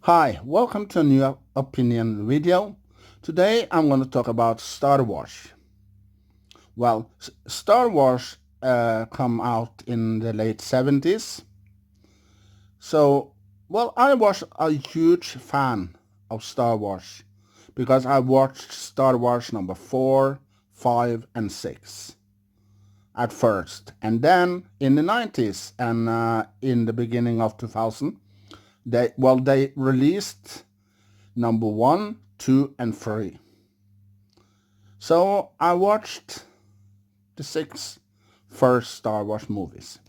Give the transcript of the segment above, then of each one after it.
Hi, welcome to a new opinion video. Today I'm going to talk about Star Wars. Well, Star Wars come out in the late 70s. So, I was a huge fan of Star Wars because I watched Star Wars number 4, 5 and 6 at first. And then in the 90s and in the beginning of 2000, they released number 1, 2 and 3. So I watched the 6 first Star Wars movies.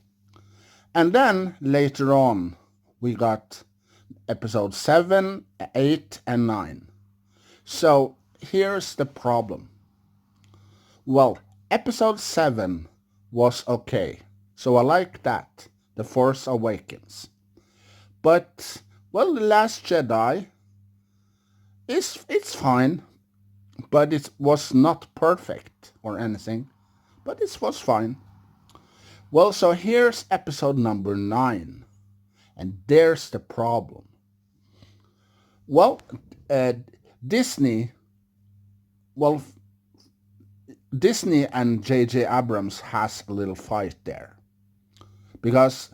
And then later on we got episode 7, 8 and 9. So here's the problem. Well, episode 7 was okay. So I like that. The Force Awakens. But, The Last Jedi it's fine, but it was not perfect or anything, but it was fine. Well, so here's episode number 9, and there's the problem. Well, Disney, well, Disney and J.J. Abrams has a little fight there. Because,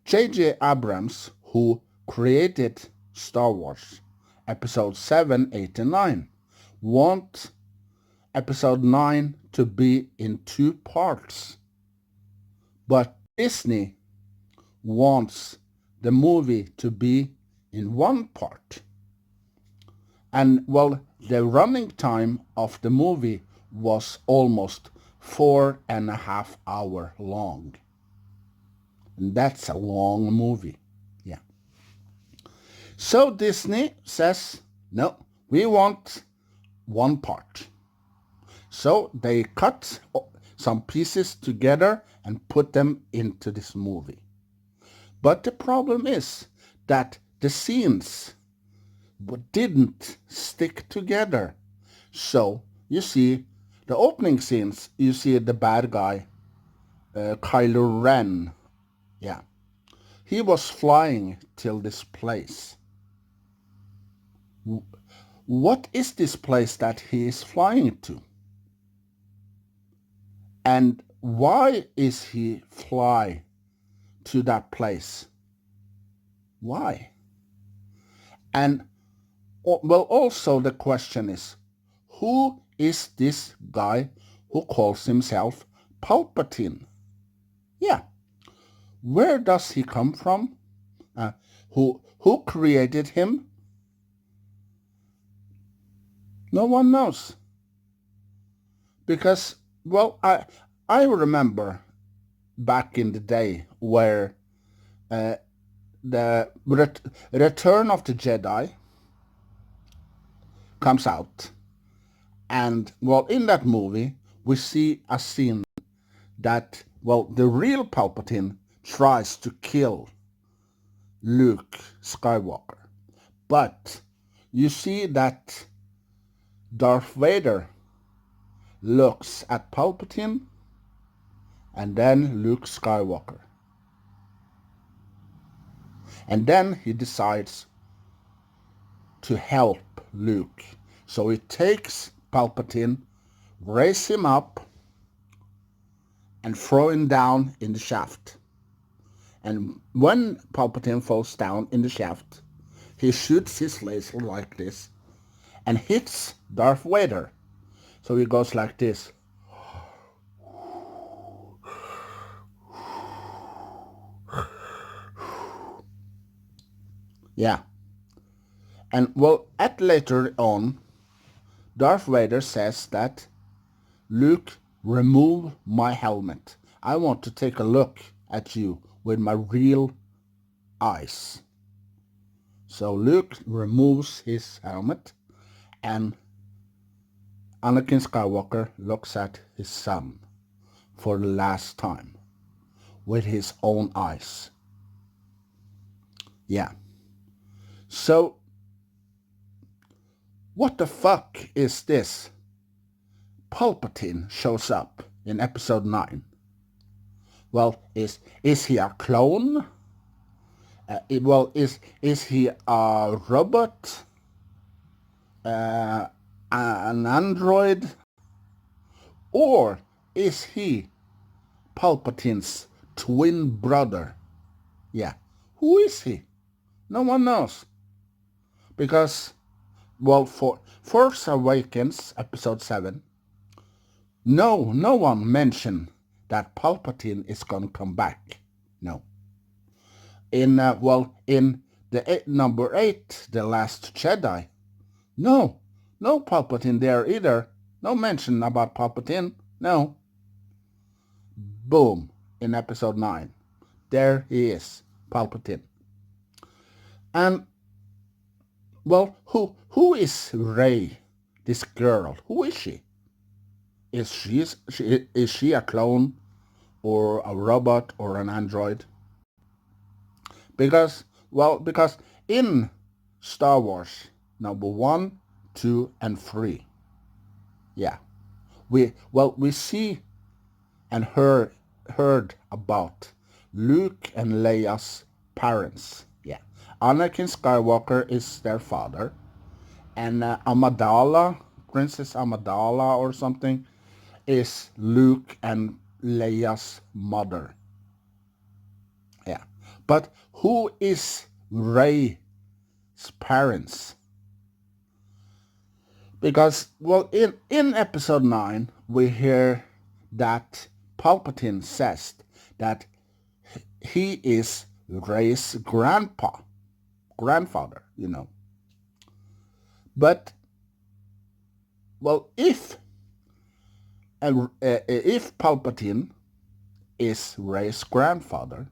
J.J. Abrams, who created Star Wars, episode 7, 8 and 9, want episode 9 to be in 2 parts. But Disney wants the movie to be in 1 part. And, the running time of the movie was almost 4.5 hours long. And that's a long movie. Yeah. So Disney says, no, we want 1 part. So they cut some pieces together and put them into this movie. But the problem is that the scenes didn't stick together. So you see the opening scenes, you see the bad guy, Kylo Ren. Yeah. He was flying till this place. What is this place that he is flying to? And why is he fly to that place? Why? And also the question is, who is this guy who calls himself Palpatine? Yeah. Where does he come from? Who created him? No one knows. Because, I remember back in the day where the Return of the Jedi comes out. And, in that movie, we see a scene that, the real Palpatine tries to kill Luke Skywalker. But you see that Darth Vader looks at Palpatine and then Luke Skywalker. And then he decides to help Luke. So he takes Palpatine, raises him up, and throw him down in the shaft. And when Palpatine falls down in the shaft, he shoots his laser like this and hits Darth Vader. So he goes like this. Yeah. And at later on, Darth Vader says that, Luke, remove my helmet. I want to take a look at you with my real eyes. So Luke removes his helmet and Anakin Skywalker looks at his son for the last time with his own eyes. Yeah. So, what the fuck is this? Palpatine shows up in episode 9. Is he a clone? Is he a robot, an android, or is he Palpatine's twin brother? Yeah, who is he? No one knows. Because, for Force Awakens, Episode 7, no one mentioned that Palpatine is gonna come back. No. In the number 8, The Last Jedi, no Palpatine there either. No mention about Palpatine. No. Boom. In Episode 9, there he is, Palpatine. And who is Rey? This girl. Who is she? Is she a clone or a robot or an android? Because in Star Wars number 1, 2, and 3, yeah, we see and heard about Luke and Leia's parents. Yeah, Anakin Skywalker is their father, and Princess Amidala or something, is Luke and Leia's mother. Yeah, but who is Rey's parents? Because, in Episode 9, we hear that Palpatine says that he is Rey's grandfather, But, if Palpatine is Rey's grandfather,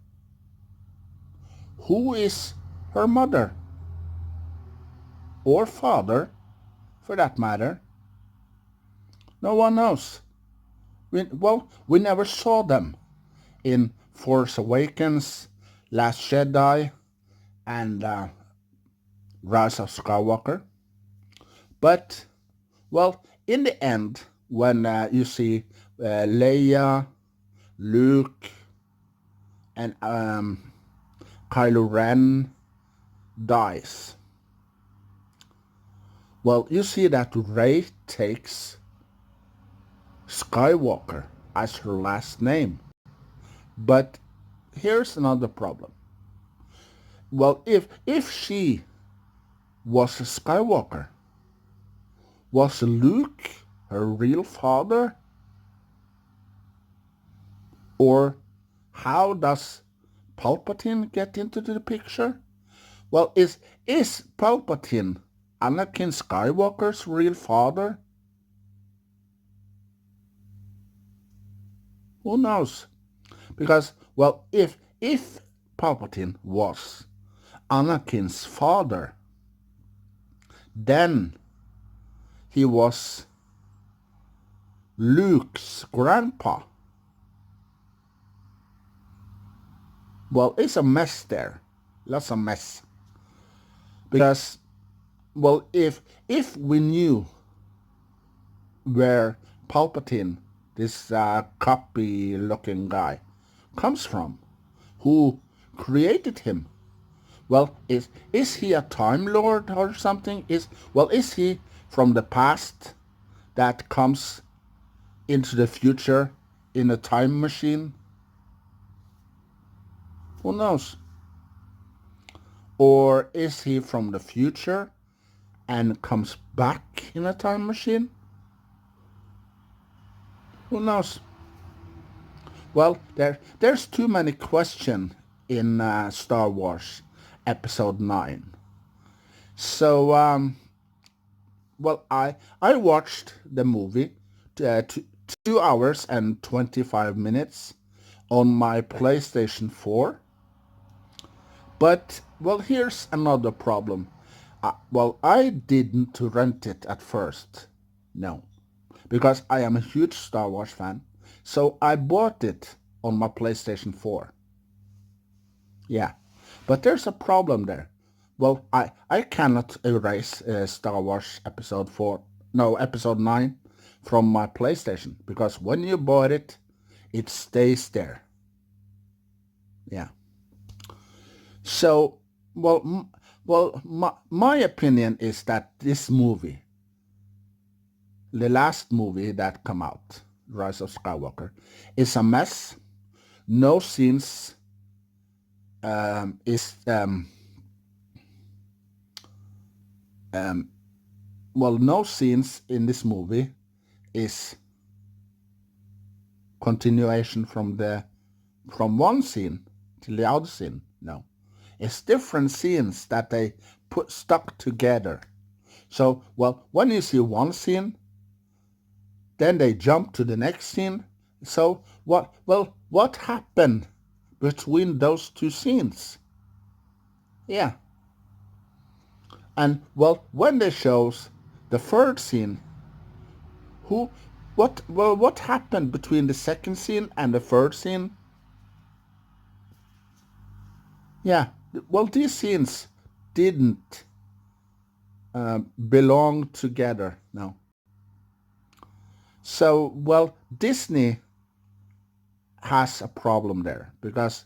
who is her mother? Or father, for that matter? No one knows. We never saw them in Force Awakens, Last Jedi, and Rise of Skywalker. But, in the end, when you see Leia, Luke, and Kylo Ren dies, you see that Rey takes Skywalker as her last name. But here's another problem. If she was a Skywalker, was Luke her real father? Or how does Palpatine get into the picture? Is Palpatine Anakin Skywalker's real father? Who knows? Because, if Palpatine was Anakin's father, then he was Luke's grandpa. It's a mess there. Lots of mess. Because, if we knew where Palpatine, this copy-looking guy, comes from, who created him, is he a Time Lord or something? Is he from the past that comes into the future in a time machine? Who knows? Or is he from the future and comes back in a time machine? Who knows? There's too many questions in Star Wars Episode 9. So, I watched the movie 2 hours and 25 minutes on my PlayStation 4. But, here's another problem. I didn't rent it at first. No. Because I am a huge Star Wars fan. So I bought it on my PlayStation 4. Yeah. But there's a problem there. I cannot erase Star Wars Episode 9 from my PlayStation. Because when you bought it, it stays there. Yeah. So, well, my opinion is that this movie, the last movie that come out, Rise of Skywalker, is a mess. No scenes is no scenes in this movie is continuation from one scene to the other scene. No, it's different scenes that they put stuck together. So, well, when you see one scene, then they jump to the next scene. So, what happened between those two scenes? Yeah. And, well, when they shows the third scene, what happened between the second scene and the third scene? Yeah, well, these scenes didn't belong together, no. So, well, Disney has a problem there because,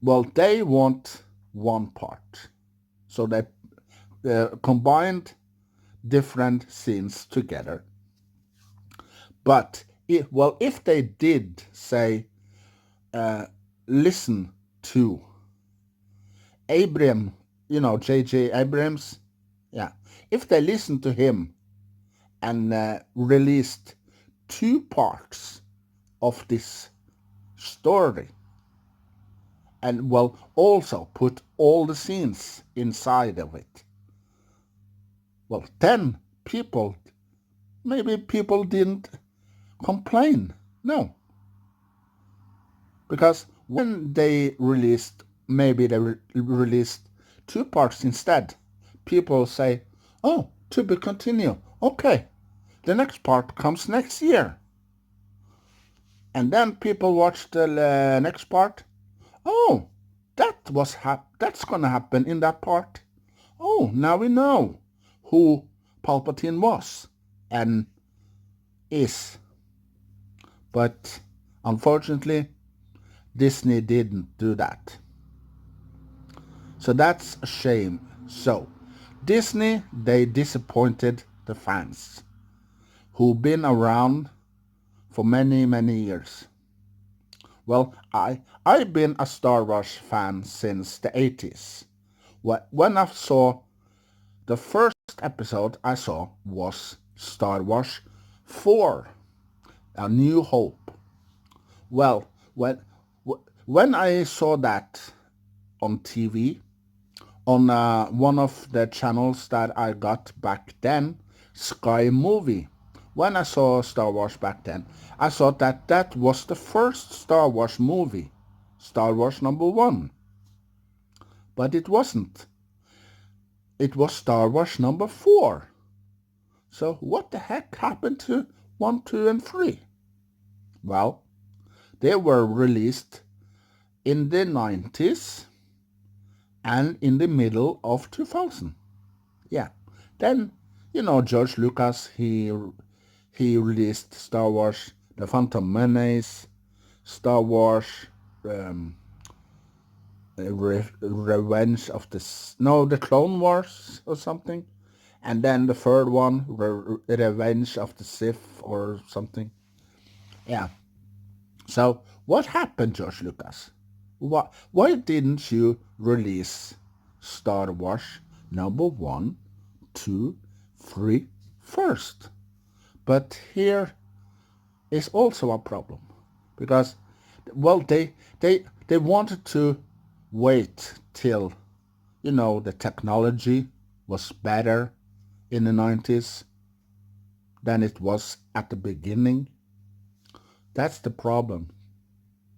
well, they want one part. So they combined different scenes together. But, if they did say, listen to Abraham, J.J. Abrams, yeah, if they listened to him and released two parts of this story, and, well, also put all the scenes inside of it, well, then maybe people didn't complain. No. Because when they released, maybe they released two parts instead, people say, oh, to be continued. Okay, the next part comes next year. And then people watch the next part. Oh, that's gonna happen in that part. Oh, now we know who Palpatine was and is. But unfortunately, Disney didn't do that. So that's a shame. So, Disney, they disappointed the fans who've been around for many, many years. Well, I've been a Star Wars fan since the 80s. When I saw the first episode I saw was Star Wars 4, A New Hope. Well, when I saw that on TV, on one of the channels that I got back then, Sky Movie. When I saw Star Wars back then, I thought that was the first Star Wars movie, Star Wars number 1. But it wasn't. It was Star Wars number 4. So what the heck happened to 1, 2, and 3? Well, they were released in the 90s and in the middle of 2000. Yeah. Then, George Lucas, he released Star Wars The Phantom Menace, Star Wars Revenge of the Clone Wars or something. And then the third one, Revenge of the Sith or something. Yeah. So what happened, George Lucas? Why didn't you release Star Wars number 1, 2, 3 first? But here is also a problem because, well, they wanted to wait till, the technology was better in the 90s than it was at the beginning. That's the problem.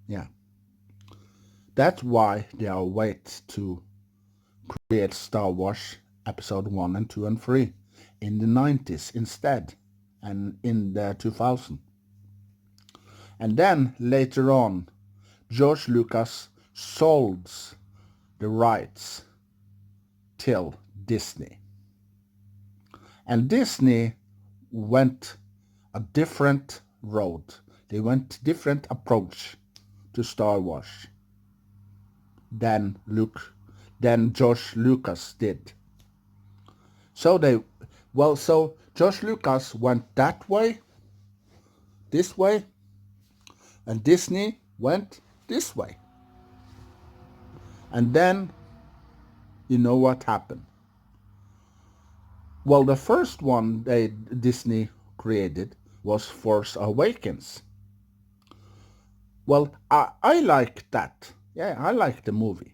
Yeah. That's why they are wait to create Star Wars Episode 1 and 2 and 3 in the 90s instead and in the 2000. And then later on, George Lucas sold the rights till Disney. And Disney went a different road. They went different approach to Star Wars than than George Lucas did. So George Lucas went that way, this way, and Disney went this way. And then, you know what happened? Well, the first one Disney created was Force Awakens. Well, I like that. Yeah, I like the movie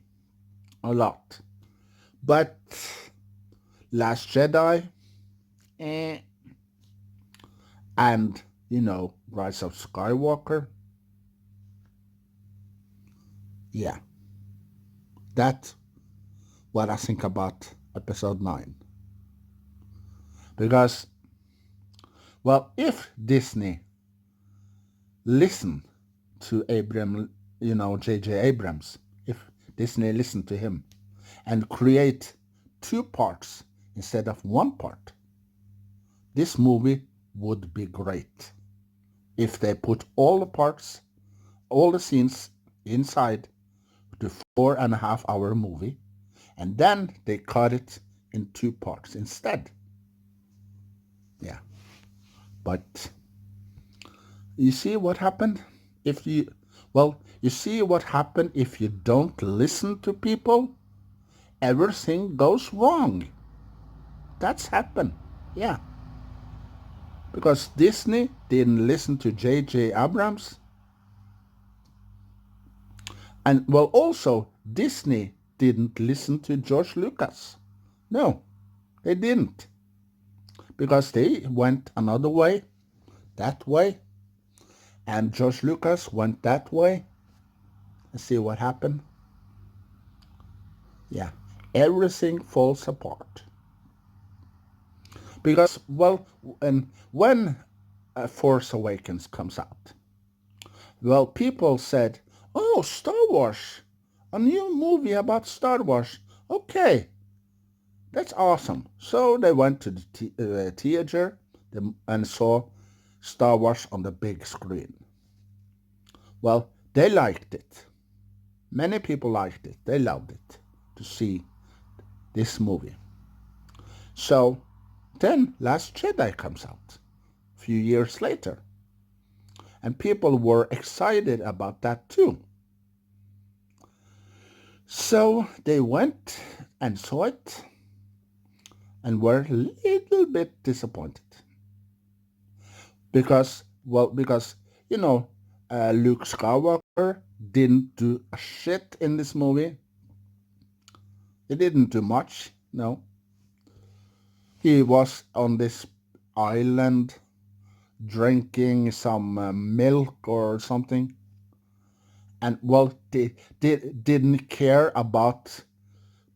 a lot. But Last Jedi, and, Rise of Skywalker, yeah, that's what I think about Episode 9. Because, well, if Disney listened to J.J. Abrams, if Disney listened to him and create 2 parts instead of 1 part, this movie would be great. If they put all the parts, all the scenes inside the 4.5-hour movie, and then they cut it in 2 parts instead. Yeah. But you see what happened if you see what happened if you don't listen to people? Everything goes wrong. That's happened. Yeah. Because Disney didn't listen to J.J. Abrams. And also Disney didn't listen to George Lucas. No, they didn't. Because they went another way, that way, and George Lucas went that way. And see what happened? Yeah, everything falls apart. Because, and when Force Awakens comes out, people said, oh, Star Wars, a new movie about Star Wars. Okay, that's awesome. So they went to the theater and saw Star Wars on the big screen. Well, they liked it. Many people liked it. They loved it to see this movie. So then Last Jedi comes out a few years later. And people were excited about that too. So they went and saw it and were a little bit disappointed. Because Luke Skywalker didn't do a shit in this movie. He didn't do much, no. He was on this island drinking some milk or something. And, they didn't care about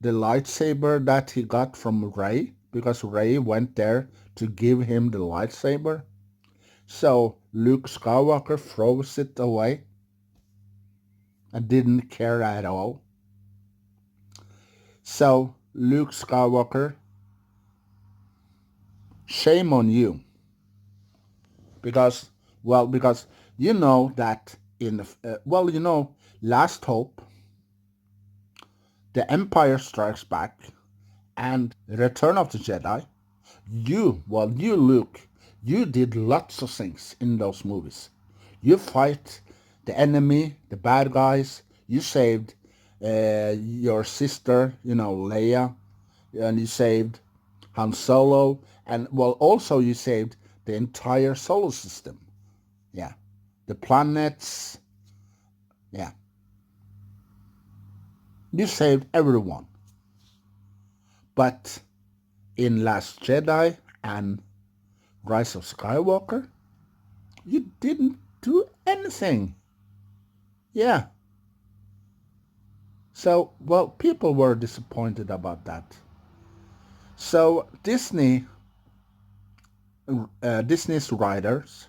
the lightsaber that he got from Rey, because Rey went there to give him the lightsaber. So Luke Skywalker throws it away and didn't care at all. So Luke Skywalker, shame on you. Because you know that in Last Hope, The Empire Strikes Back, and Return of the Jedi, Luke, you did lots of things in those movies. You fight the enemy, the bad guys. You saved your sister, Leia, and you saved Han Solo, and also you saved the entire solar system. Yeah, the planets. Yeah, you saved everyone. But in Last Jedi and Rise of Skywalker, you didn't do anything. Yeah. So, people were disappointed about that. So Disney's writers,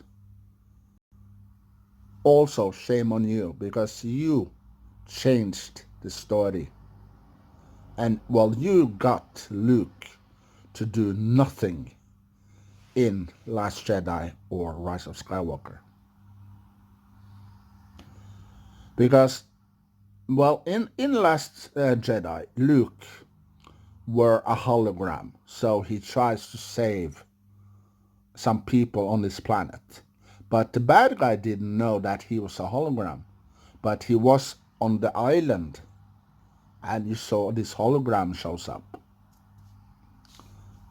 also shame on you, because you changed the story. And you got Luke to do nothing in Last Jedi or Rise of Skywalker. Because Well, in Last Jedi, Luke were a hologram, so he tries to save some people on this planet. But the bad guy didn't know that he was a hologram, but he was on the island, and you saw this hologram shows up.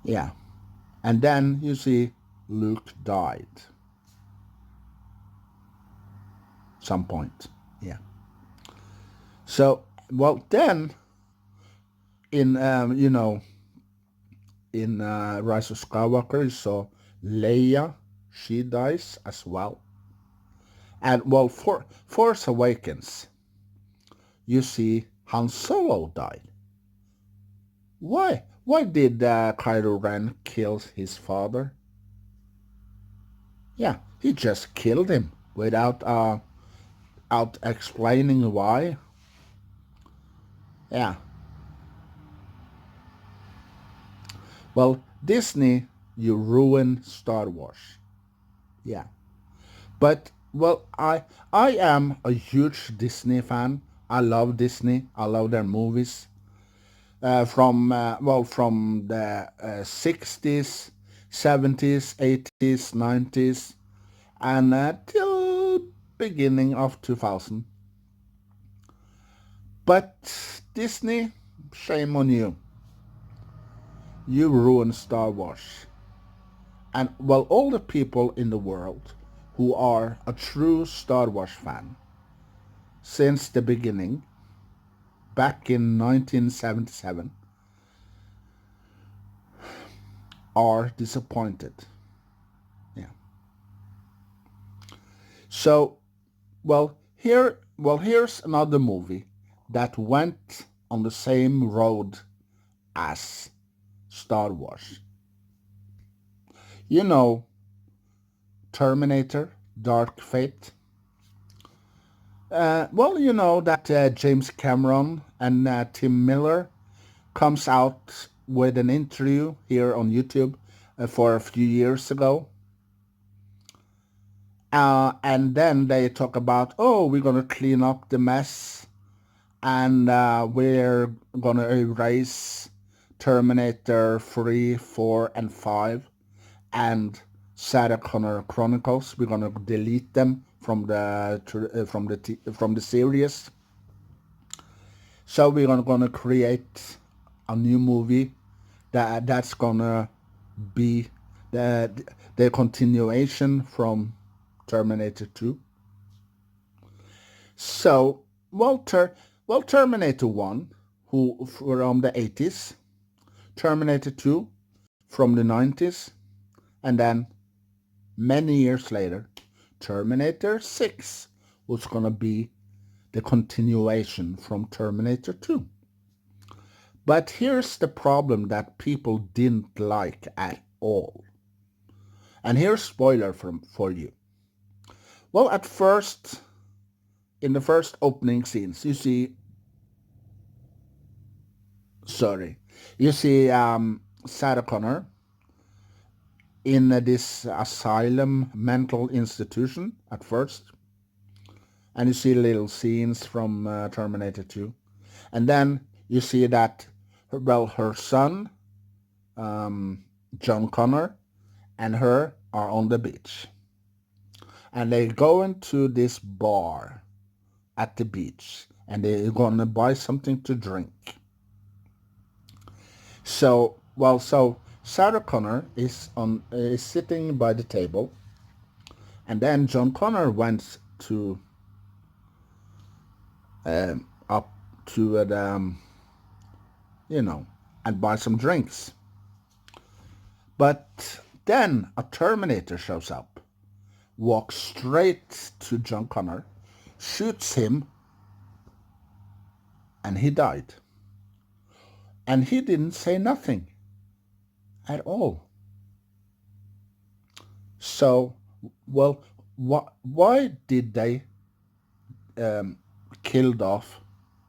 Yeah, and then you see Luke died. Some point. Yeah. So well then in in Rise of Skywalker you saw Leia, she dies as well. And well, for Force Awakens, you see Han Solo died. Why? Why did Kylo Ren kill his father? Yeah, he just killed him without out explaining why. Yeah. Well, Disney, you ruined Star Wars. Yeah. But well, I am a huge Disney fan. I love Disney. I love their movies. From the 60s, 70s, 80s, 90s, and till beginning of 2000. But Disney, shame on you. You ruined Star Wars. And well, all the people in the world who are a true Star Wars fan since the beginning, back in 1977, are disappointed. Yeah. So, here's another movie that went on the same road as Star Wars. You know, Terminator, Dark Fate. You know that James Cameron and Tim Miller comes out with an interview here on YouTube for a few years ago. And then they talk about, oh, we're going to clean up the mess and we're going to erase Terminator 3, 4, and 5 and Sarah Connor Chronicles. We're going to delete them from the series. So we're going to create a new movie that's going to be the continuation from Terminator 2. So, Terminator 1, who from the 80s, Terminator 2 from the 90s, and then many years later, Terminator 6 was going to be the continuation from Terminator 2. But here's the problem that people didn't like at all. And here's spoiler for you. Well, at first, in the first opening scenes, you see Sarah Connor in this asylum mental institution at first. And you see little scenes from Terminator 2. And then you see that, her son, John Connor, and her are on the beach. And they go into this bar at the beach. And they're going to buy something to drink. So Sarah Connor is sitting by the table, and then John Connor went to up to and buy some drinks. But then a Terminator shows up, walks straight to John Connor, shoots him, and he died. And he didn't say nothing at all. So, why did they killed off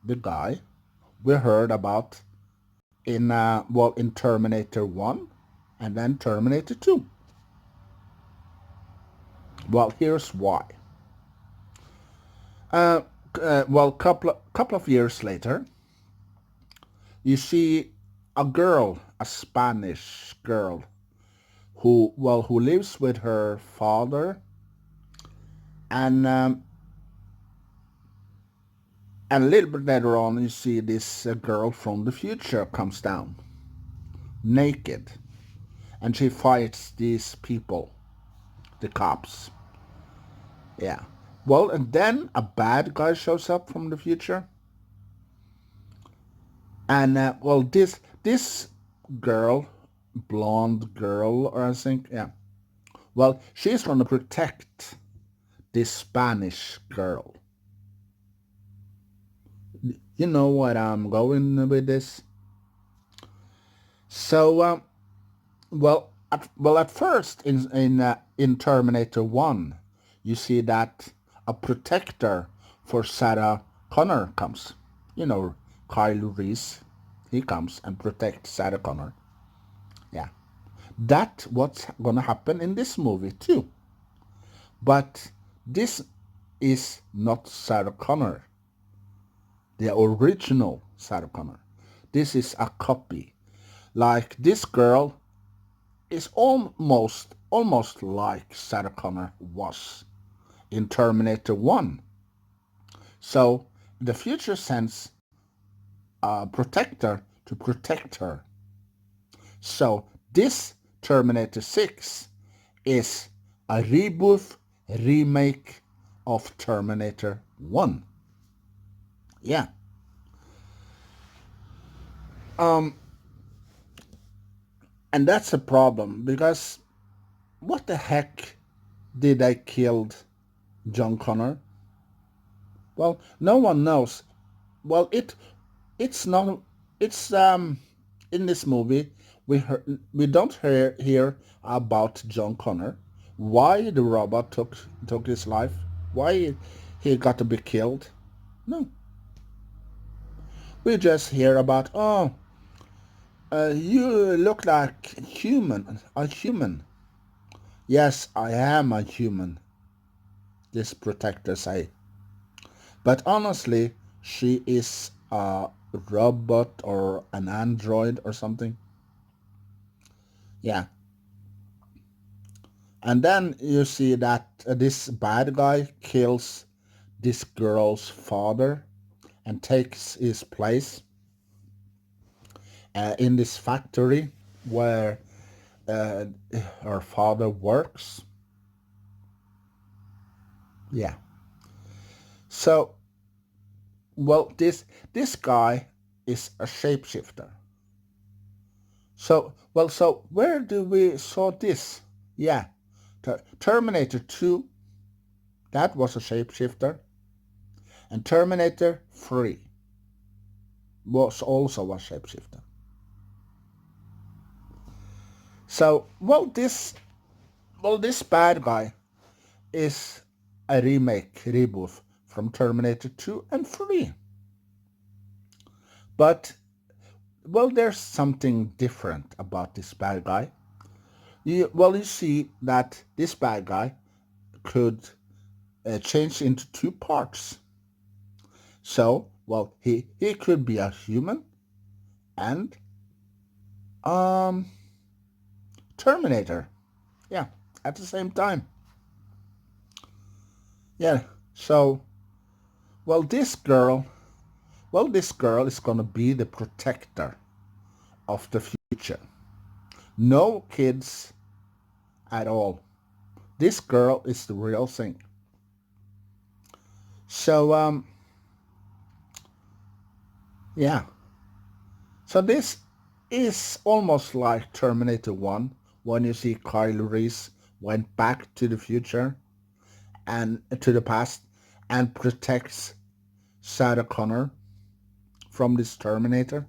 the guy we heard about in Terminator 1 and then Terminator 2? Well, here's why. couple of years later, you see a girl, a Spanish girl, who lives with her father, and a little bit later on, you see this girl from the future comes down naked, and she fights these people, the cops. Yeah. Well, and then a bad guy shows up from the future, and this girl, blonde girl, or I think, yeah. Well, she's gonna protect this Spanish girl. You know what I'm going with this? So, at first in Terminator 1, you see that a protector for Sarah Connor comes. You know, Kyle Reese, he comes and protects Sarah Connor. Yeah. That's what's gonna happen in this movie too. But this is not Sarah Connor, the original Sarah Connor. This is a copy. Like, this girl is almost like Sarah Connor was in Terminator 1. So the future sends a protector to protect her. So this Terminator 6 is a reboot, remake of Terminator 1. Yeah. And that's a problem, because what the heck did I kill John Connor? Well, no one knows. Well, it's not it's in this movie we don't hear about John Connor, why the robot took his life, why he got to be killed. No, we just hear about, you look like a human. Yes, I am a human, this protector say. But honestly, she is a robot or an android or something. Yeah. And then you see that this bad guy kills this girl's father and takes his place in this factory where uh, her father works. Yeah. So, well, this guy is a shapeshifter. So where do we saw this? Yeah, Terminator 2, that was a shapeshifter, and Terminator 3 was also a shapeshifter. So, this bad guy is a reboot from Terminator 2 and 3. But, there's something different about this bad guy. You see that this bad guy could change into two parts. So, he could be a human and Terminator. Yeah, at the same time. Yeah. So, this girl is gonna be the protector of the future. No kids at all. This girl is the real thing. So, yeah. So this is almost like Terminator 1, when you see Kyle Reese went back to the future and to the past and protects Sarah Connor from this Terminator.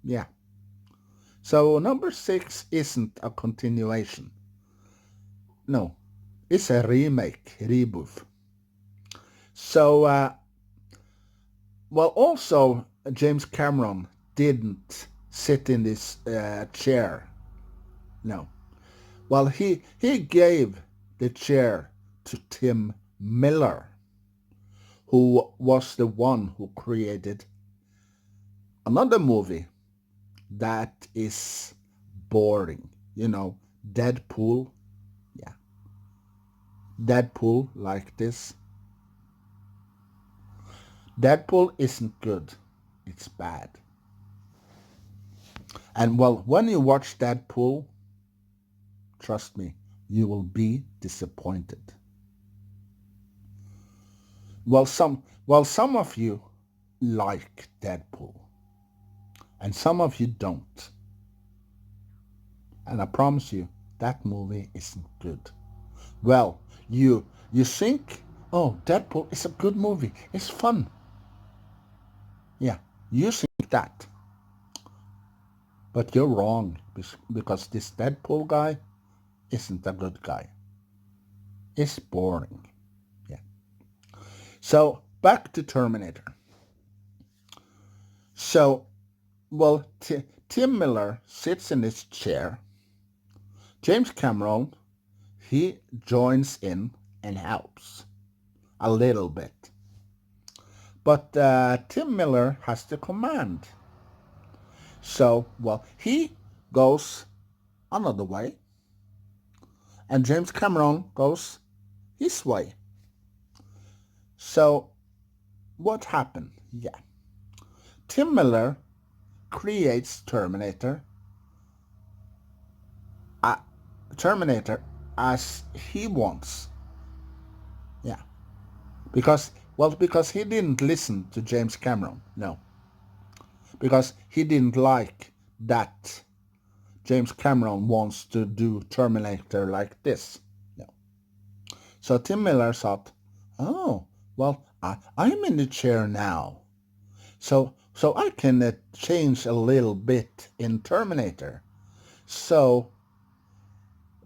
Yeah. So number 6 isn't a continuation. No, it's a reboot. So, also James Cameron didn't sit in this chair. No. Well, he gave the chair to Tim Miller, who was the one who created another movie that is boring. Deadpool. Yeah, Deadpool like this. Deadpool isn't good. It's bad. And well, when you watch Deadpool, trust me, you will be disappointed. Some of you like Deadpool, and some of you don't. And I promise you, that movie isn't good. Well, you think, oh, Deadpool is a good movie. It's fun. Yeah, you think that. But you're wrong, because this Deadpool guy isn't a good guy. It's boring. Yeah. So, back to Terminator. So, well, Tim Miller sits in his chair. James Cameron, he joins in and helps a little bit. But Tim Miller has the command. So, well, he goes another way, and James Cameron goes his way. So, what happened? Yeah. Tim Miller creates Terminator as he wants. Yeah. Because he didn't listen to James Cameron. No. Because he didn't like that James Cameron wants to do Terminator like this. No. So Tim Miller thought, oh, well, I'm in the chair now. So I can change a little bit in Terminator. So,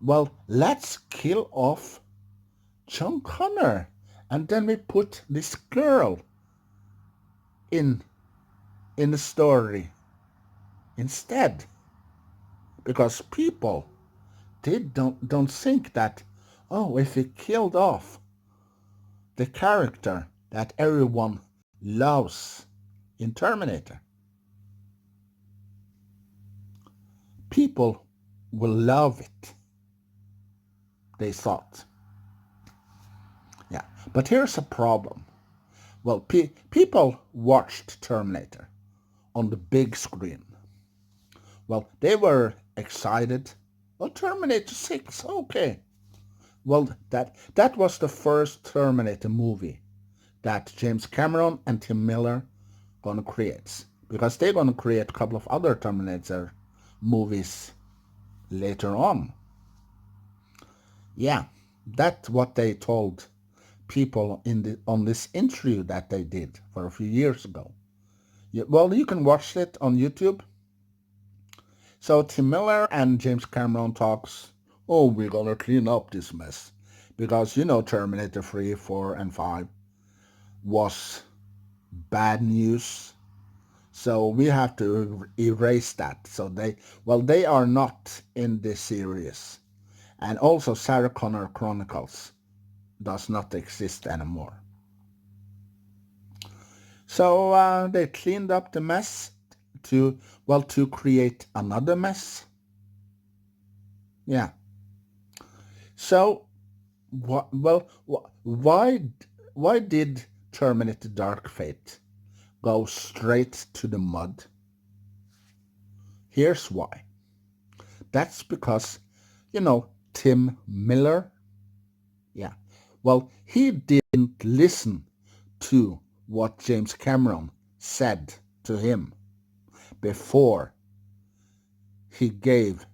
well, let's kill off John Connor, and then we put this girl in the story instead, because people don't think that, oh, if we killed off the character that everyone loves in Terminator, people will love it, they thought. Yeah, but here's a problem. Well, people watched Terminator on the big screen. Well, they were excited. Well, Terminator 6, okay. Well, that was the first Terminator movie that James Cameron and Tim Miller gonna create, because they're gonna create a couple of other Terminator movies later on. Yeah, that's what they told people on this interview that they did for a few years ago. Yeah, well, you can watch it on YouTube. So Tim Miller and James Cameron talks, oh, we're gonna clean up this mess, because Terminator 3, 4, and 5 was bad news. So we have to erase that. So they are not in this series. And also Sarah Connor Chronicles does not exist anymore. So they cleaned up the mess to create another mess. Yeah. So, why did Terminator Dark Fate go straight to the mud? Here's why. That's because, Tim Miller, yeah, well, he didn't listen to what James Cameron said to him before he gave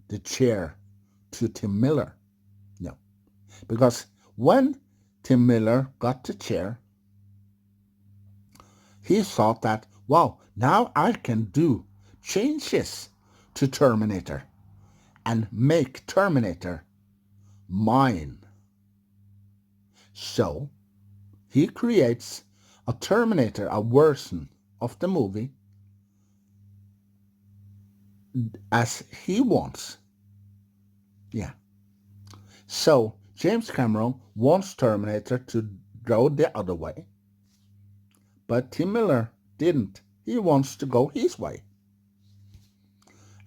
the chair to Tim Miller. No, because when Tim Miller got the chair, he thought that, wow, now I can do changes to Terminator and make Terminator mine. So he creates a Terminator, a version of the movie as he wants. Yeah. So James Cameron wants Terminator to go the other way. But Tim Miller didn't. He wants to go his way.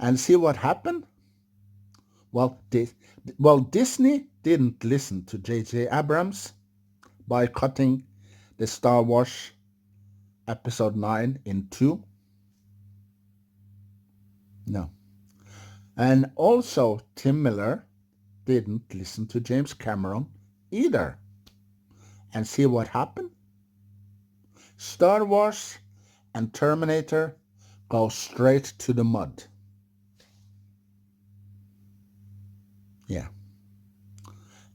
And see what happened? Well, Disney didn't listen to J.J. Abrams by cutting the Star Wars Episode 9 in two. No. And also, Tim Miller didn't listen to James Cameron either. And see what happened? Star Wars and Terminator go straight to the mud. Yeah.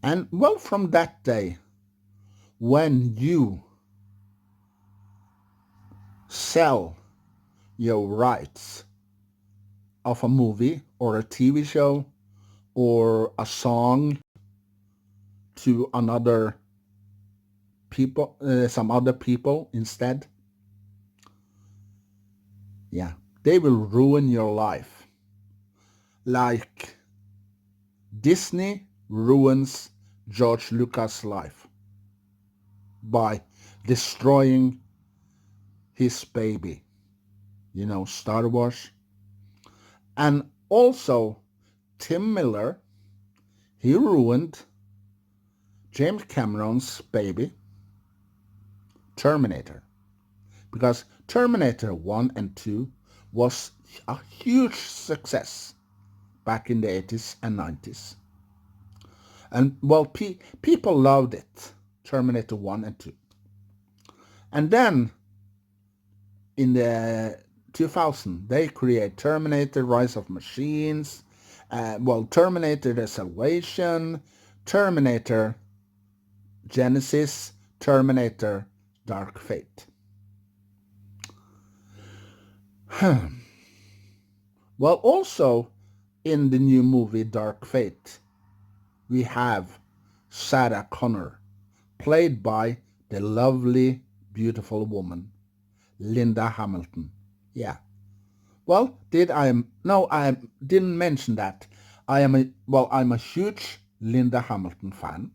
And well, from that day, when you sell your rights of a movie or a TV show or a song to another people, some other people instead, yeah, they will ruin your life. Like Disney ruins George Lucas' life by destroying his baby, Star Wars. And also, Tim Miller, he ruined James Cameron's baby, Terminator. Because Terminator 1 and 2 was a huge success back in the 80s and 90s. And, well, people loved it, Terminator 1 and 2. And then, in the 2000, they create Terminator Rise of Machines, Terminator The Salvation, Terminator Genesis, Terminator Dark Fate. Well, also in the new movie Dark Fate, we have Sarah Connor, played by the lovely, beautiful woman, Linda Hamilton. Yeah. Well, I didn't mention that. I'm a huge Linda Hamilton fan,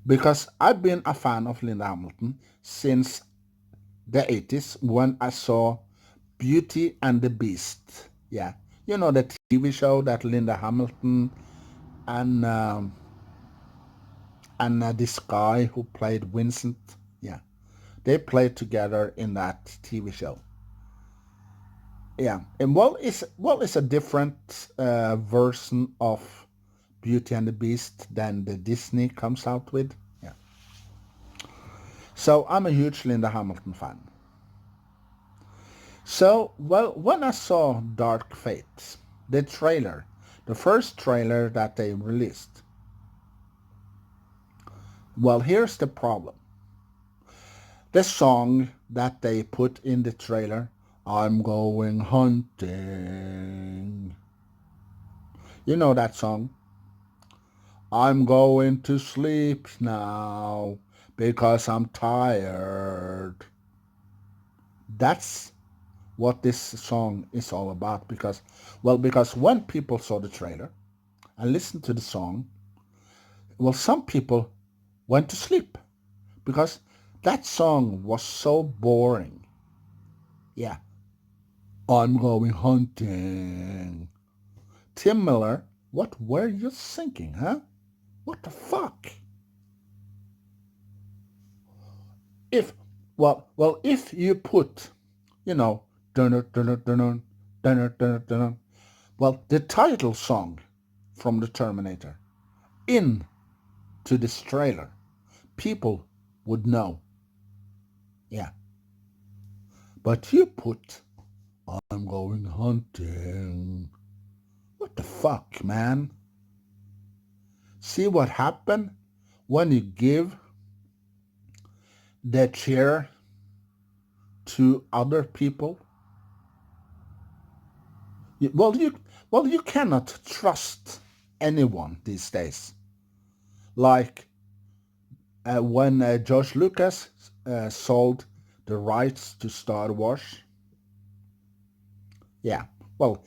because I've been a fan of Linda Hamilton since the 80s when I saw Beauty and the Beast. Yeah. The TV show that Linda Hamilton and this guy who played Vincent, yeah, they played together in that TV show. Yeah, and it's a different version of Beauty and the Beast than the Disney comes out with. Yeah. So I'm a huge Linda Hamilton fan. So, well, when I saw Dark Fate, the trailer, the first trailer that they released, well, here's the problem. The song that they put in the trailer, I'm going hunting. You know that song? I'm going to sleep now because I'm tired. That's what this song is all about, because when people saw the trailer and listened to the song, well, some people went to sleep because that song was so boring. Yeah. I'm going hunting. Tim Miller, what were you thinking, huh? What the fuck? If you put, well, the title song from the Terminator in to this trailer, people would know. Yeah. But you put, I'm going hunting. What the fuck, man? See what happened when you give the chair to other people? You cannot trust anyone these days. Like when George Lucas sold the rights to Star Wars. Yeah, well,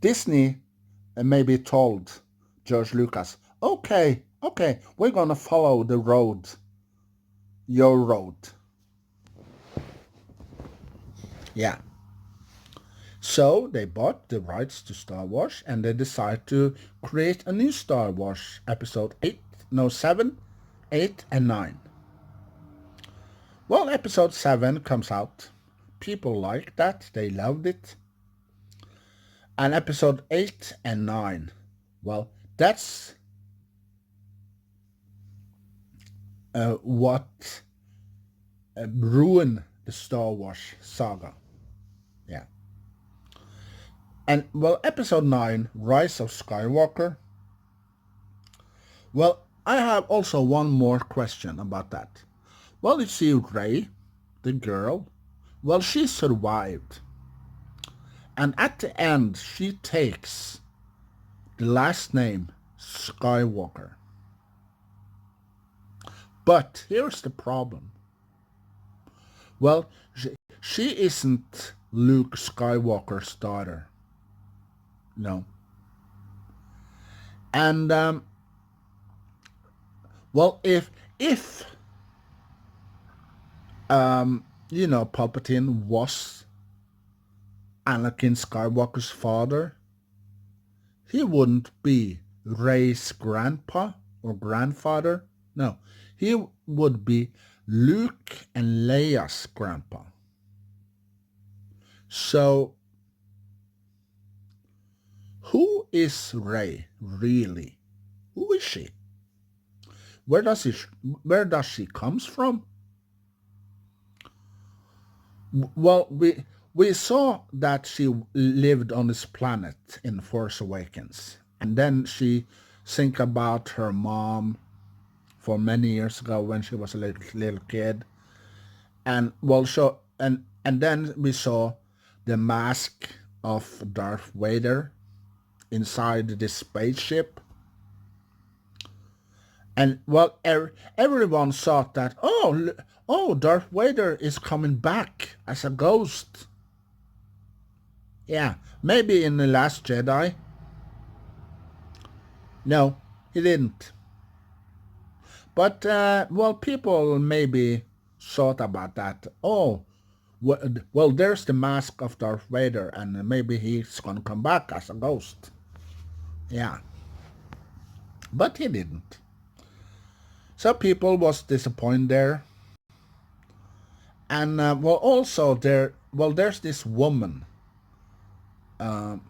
Disney maybe told George Lucas, okay, we're gonna follow the road your road. Yeah. So they bought the rights to Star Wars and they decided to create a new Star Wars episode 7, 8 and 9. Well, episode 7 comes out. People liked that. They loved it. And episode 8 and 9, well, that's what ruined the Star Wars saga. Yeah. And, well, episode 9, Rise of Skywalker. Well, I have also one more question about that. Well, you see Rey, the girl, well, she survived. And at the end, she takes the last name Skywalker. But here's the problem. Well, she isn't Luke Skywalker's daughter. No. And, well, if Palpatine was Anakin Skywalker's father, he wouldn't be Rey's grandpa or grandfather. No, he would be Luke and Leia's grandpa. So, who is Rey really? Who is she? Where does she comes from? Well, we saw that she lived on this planet in Force Awakens, and then she think about her mom for many years ago when she was a little kid, and and then we saw the mask of Darth Vader inside this spaceship. And, well, everyone thought that, Darth Vader is coming back as a ghost. Yeah, maybe in The Last Jedi. No, he didn't. But, people maybe thought about that. Oh, well, there's the mask of Darth Vader, and maybe he's gonna come back as a ghost. Yeah. But he didn't. So people was disappointed there. And, there's this woman,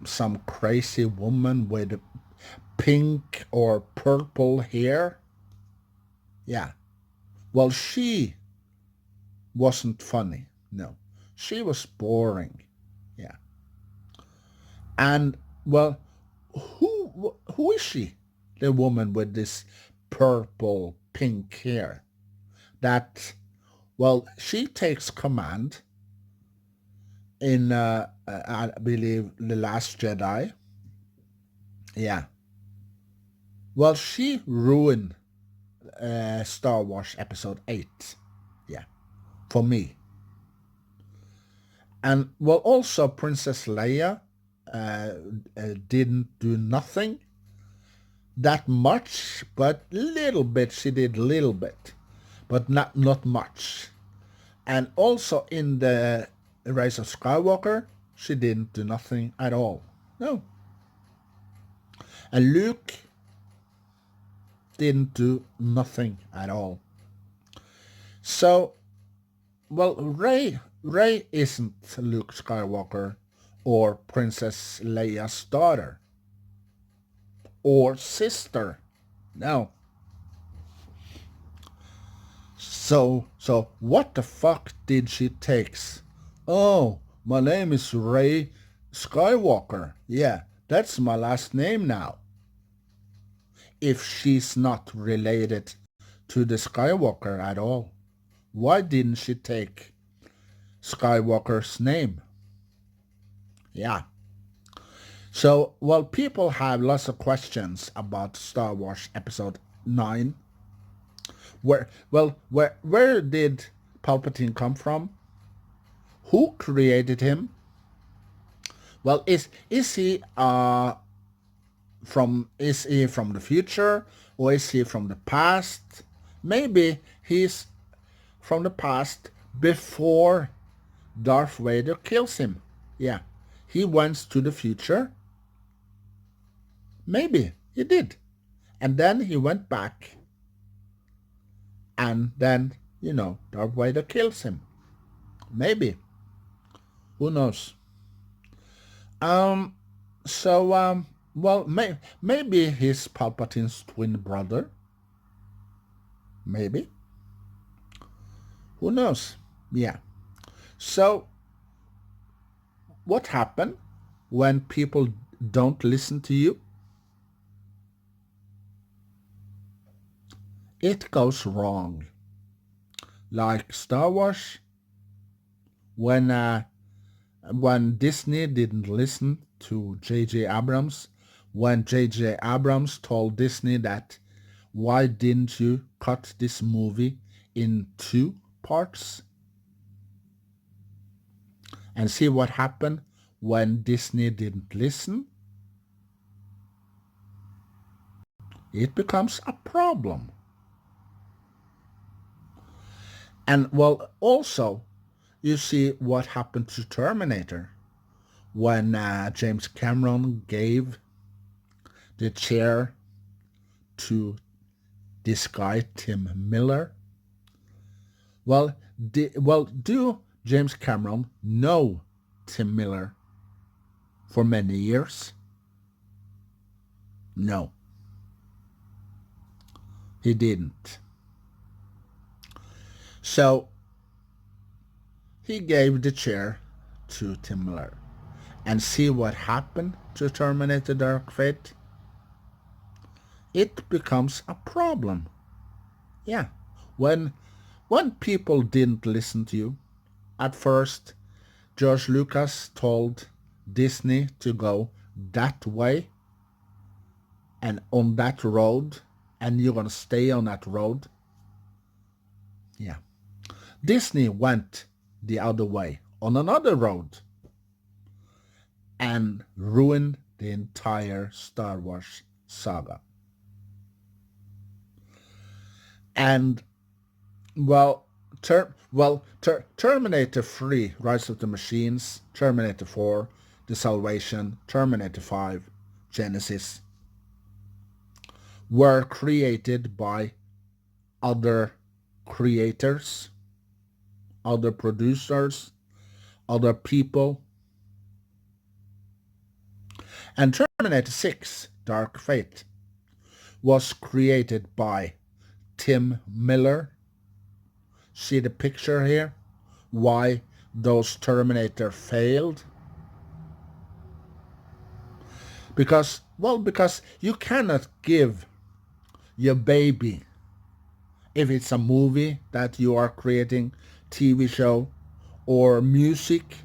some crazy woman with pink or purple hair. Yeah. Well, she wasn't funny. No. She was boring. Yeah. And, well, who is she? The woman with this purple pink hair. That, well, she takes command in, I believe, The Last Jedi. Yeah. Well, she ruined Star Wars Episode 8. Yeah. For me. And, well, also Princess Leia didn't do nothing that much, but little bit. She did little bit, but not much. And also in the Rise of Skywalker, she didn't do nothing at all. No. And Luke didn't do nothing at all. So, well, Rey isn't Luke Skywalker or Princess Leia's daughter or sister. No. So what the fuck did she takes? Oh, my name is Rey Skywalker. Yeah, that's my last name now. If she's not related to the Skywalker at all, why didn't she take Skywalker's name? Yeah. So, well, people have lots of questions about Star Wars Episode 9. Where did Palpatine come from? Who created him? Well, is he from the future, or is he from the past? Maybe he's from the past before Darth Vader kills him. Yeah, he went to the future. Maybe he did. And then he went back. And then, Darth Vader kills him. Maybe. Who knows? Maybe he's Palpatine's twin brother. Maybe. Who knows? Yeah. So, what happened when people don't listen to you? It goes wrong. Like Star Wars, when Disney didn't listen to J.J. Abrams, when J.J. Abrams told Disney that, why didn't you cut this movie in 2 parts? And see what happened when Disney didn't listen? It becomes a problem. And also, you see what happened to Terminator when James Cameron gave the chair to this guy, Tim Miller. Do James Cameron know Tim Miller for many years? No, he didn't. So he gave the chair to Tim Miller. And see what happened to Terminator Dark Fate? It becomes a problem. Yeah. When people didn't listen to you, at first George Lucas told Disney to go that way and on that road, and you're going to stay on that road. Yeah. Disney went the other way, on another road, and ruined the entire Star Wars saga. And, Terminator 3, Rise of the Machines, Terminator 4, The Salvation, Terminator 5, Genesis, were created by other creators, other producers, other people. And Terminator 6, Dark Fate, was created by Tim Miller. See the picture here? Why those Terminator failed? Because you cannot give your baby, if it's a movie that you are creating, TV show, or music,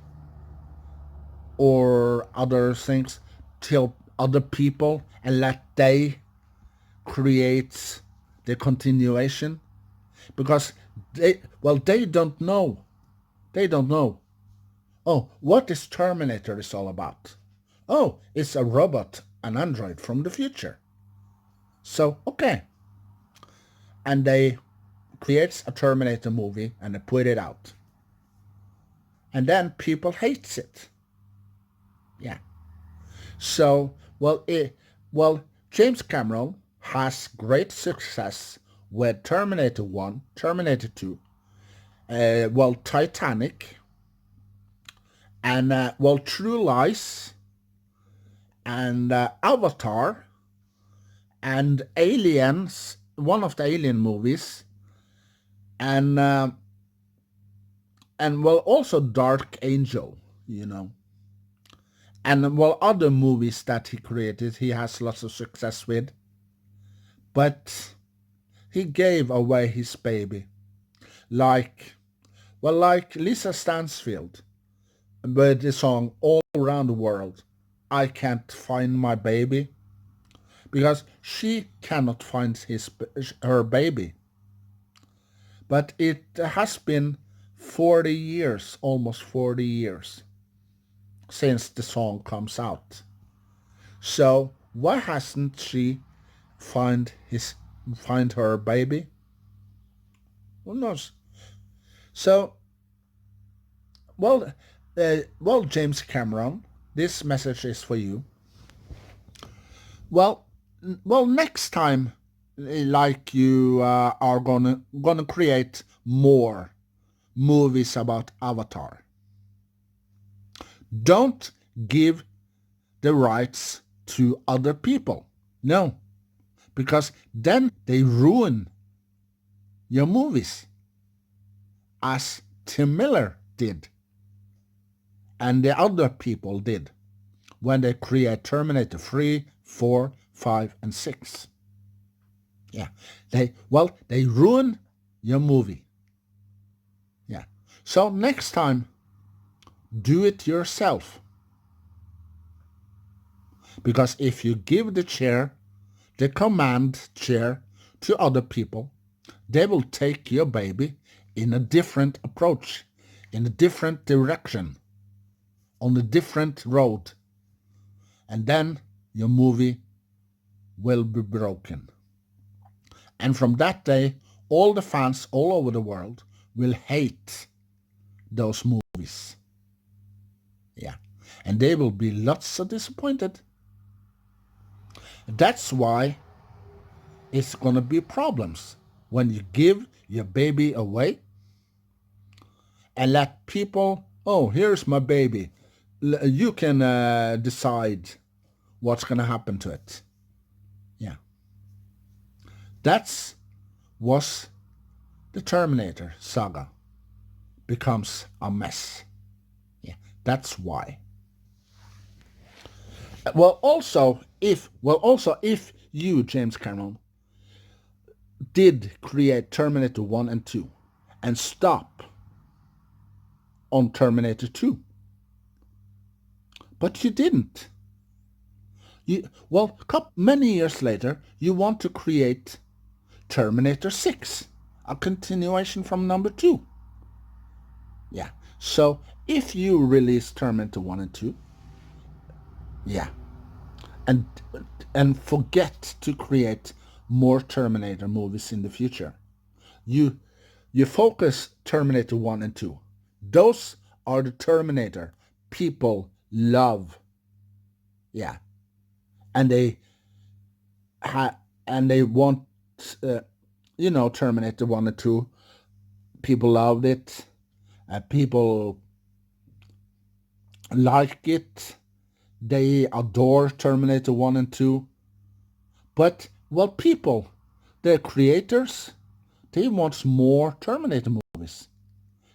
or other things, to other people and let they create the continuation, because they don't know. They don't know. Oh, what is Terminator is all about? Oh, it's a robot, an android from the future. So, okay. And they creates a Terminator movie and they put it out. And then people hates it. Yeah. So, James Cameron has great success with Terminator 1, Terminator 2, Titanic, and True Lies, and Avatar, and Aliens, one of the Alien movies, and also Dark Angel, and other movies that he created, he has lots of success with. But he gave away his baby, like Lisa Stansfield, with the song All Around the World, I Can't Find My Baby, because she cannot find her baby. But it has been 40 years, almost 40 years, since the song comes out. So why hasn't she find her baby? Who knows? So, well, James Cameron, this message is for you. Well, next time, like you are gonna create more movies about Avatar, don't give the rights to other people. No, because then they ruin your movies, as Tim Miller did and the other people did when they create Terminator 3, 4, 5, and 6. Yeah, they ruin your movie. Yeah, so next time, do it yourself. Because if you give the command chair, to other people, they will take your baby in a different approach, in a different direction, on a different road. And then your movie will be broken. And from that day, all the fans all over the world will hate those movies. Yeah. And they will be lots so disappointed. That's why it's going to be problems when you give your baby away and let people, oh, here's my baby. You can decide what's going to happen to it. Yeah. That's was the Terminator saga becomes a mess. Yeah, that's why. Also if you, James Cameron, did create Terminator 1 and 2 and stop on Terminator 2, but you didn't. Many years later, you want to create Terminator 6, a continuation from number 2. Yeah, so if you release Terminator 1 and 2, yeah, and forget to create more Terminator movies in the future, you focus Terminator 1 and 2. Those are the Terminator people love. Yeah, and they want Terminator 1 and 2. People loved it. People like it. They adore Terminator 1 and 2. But, people, the creators, they want more Terminator movies.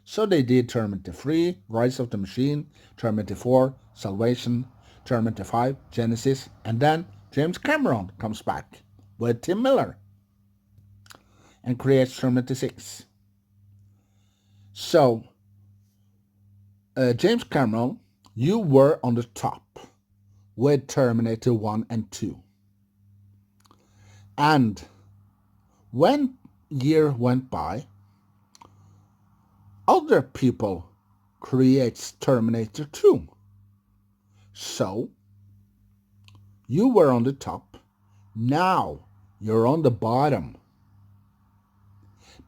So they did Terminator 3, Rise of the Machine, Terminator 4, Salvation, Terminator 5, Genesis, and then James Cameron comes back with Tim Miller and creates Terminator 6. So, James Cameron, you were on the top with Terminator 1 and 2. And when year went by, other people creates Terminator 2. So, you were on the top. Now, you're on the bottom.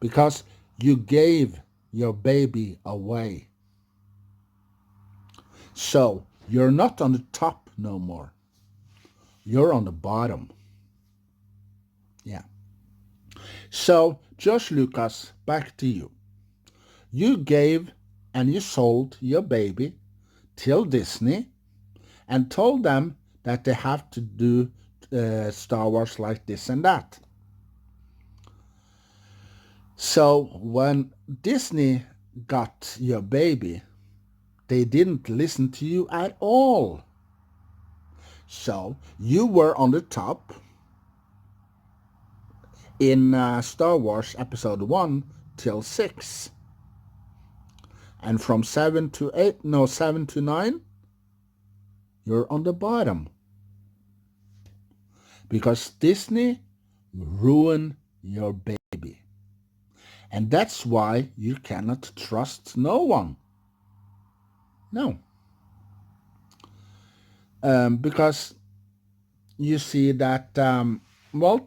Because you gave your baby away. So, you're not on the top no more. You're on the bottom. Yeah. So, Josh Lucas, back to you. You gave and you sold your baby till Disney and told them that they have to do Star Wars like this and that. So when Disney got your baby, they didn't listen to you at all. So you were on the top in Star Wars Episode 1 till 6. And from 7 to 9, you're on the bottom. Because Disney ruined your baby. And that's why you cannot trust no one. No. Because you see that,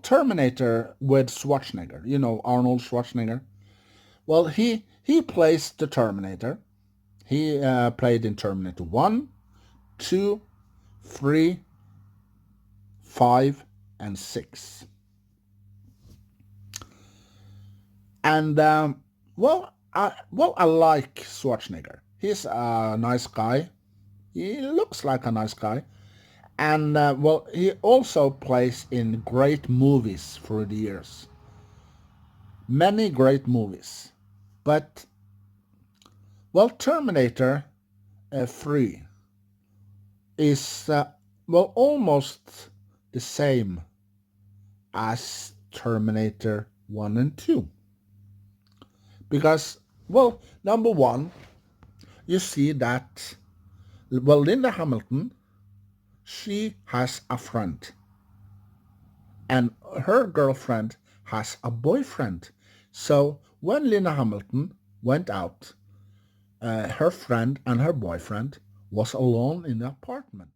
Terminator with Schwarzenegger, Arnold Schwarzenegger. Well, he plays the Terminator. He played in Terminator 1, 2, 3, 5, and 6. And I like Schwarzenegger. He's a nice guy. He looks like a nice guy. And he also plays in great movies through the years. Many great movies. But Terminator 3 is almost the same as Terminator 1 and 2. Because, number one, you see that, Linda Hamilton, she has a friend. And her girlfriend has a boyfriend. So when Linda Hamilton went out, her friend and her boyfriend was alone in the apartment.